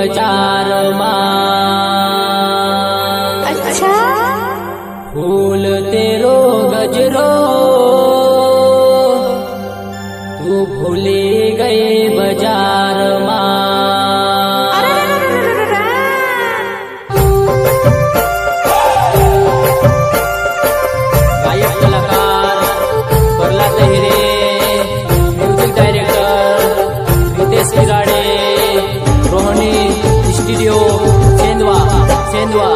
बाजार मां। अच्छा फूल तेरो गजरो तू भूली गई बाजार मां। गायक कलाकार Prahlad Hire, music director Ritesh Kirade, Rohini studio Sendhwa Sendhwa.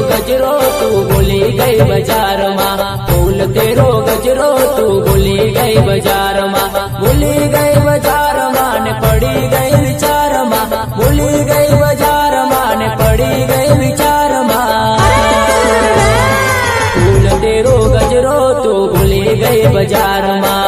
गजरो तू भूली गई बाजार मां। फूल तेरो गजरो तू भूली गई बाजार मां। भूली गई बाजार मां ने पड़ी गई विचार मां। भूली गई बाजार मां ने पड़ी गई विचार मां। फूल तेरो गजरो तू भूली गई बाजार मां।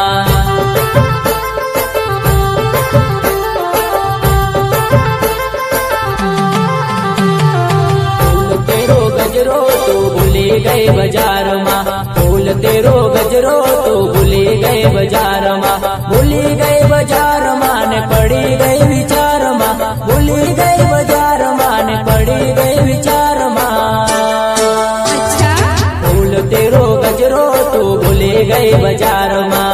गजरो तू भूली गई बाजार मां। फूल तेरो गजरो तू भूली गई बाजार मां। भूली गई बाजार मां ने पड़ी गई विचार मां। भूली गई बाजार मां ने पड़ी गई विचार मां। अच्छा फूल तेरो गजरो तू भूली गई बाजार मां।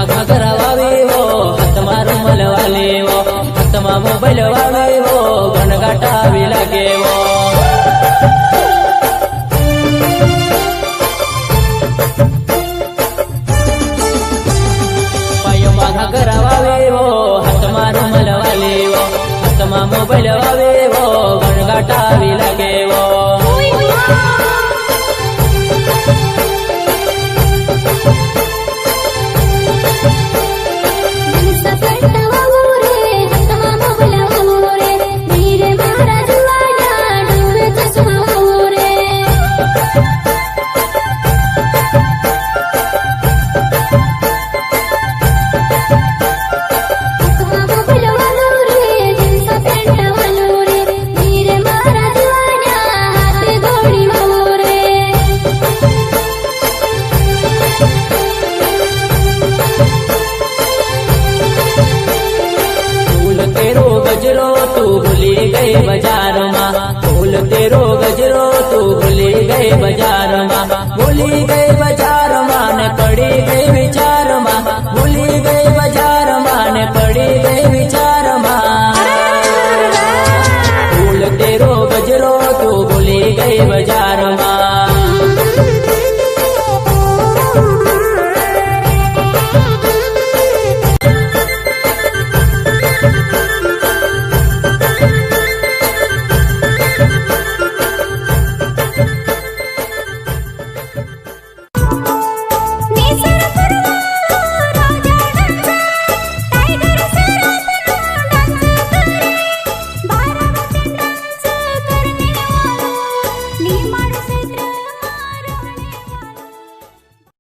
घाघरा वावे वो हाथमा रुमाल वाले वो हाथमा मोबाइल वावे वो घनघाटा भी लगे वो। पायोमा घाघरा वावे वो हाथमा रुमाल वाले वो हाथमा मोबाइल वावे वो घनघाटा भी लगे वो। गजरो तू भूली गई बाजार मां। फूल तेरो गजरो तू भूली गई बाजार मां। भूली गई बाजार मां ने पड़ी गई विचार मां। भूली गई बाजार मां ने पड़ी गई विचार मां। फूल तेरो गजरो तू भूली गई बाजार